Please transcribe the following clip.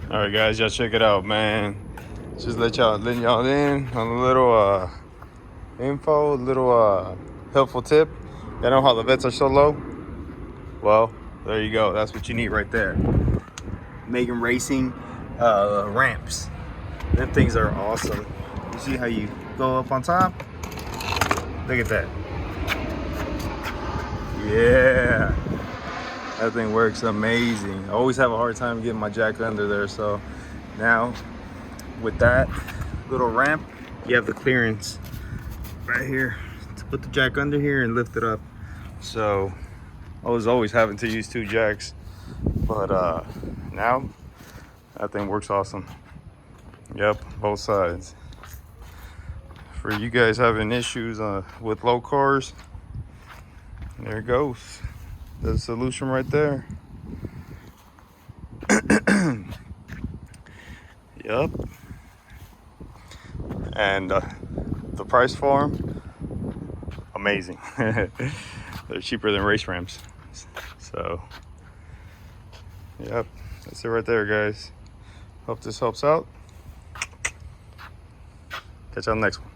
All right, guys, y'all check it out, man. Just letting y'all in on a little info, a little helpful tip. Y'all know how the vets are so low? Well, there you go. That's what you need right there. Megan Racing ramps. Them things are awesome. You see how you go up on top? Look at that. Yeah. That thing works amazing. I always have a hard time getting my jack under there, so now with that little ramp, you have the clearance right here to put the jack under here and lift it up. So I was always having to use 2 jacks, but now that thing works awesome. Yep, both sides. For you guys having issues with low cars, there it goes. There's a solution right there. Yep. And the price for them, amazing. They're cheaper than race ramps. So, yep, that's it right there, guys. Hope this helps out. Catch you on the next one.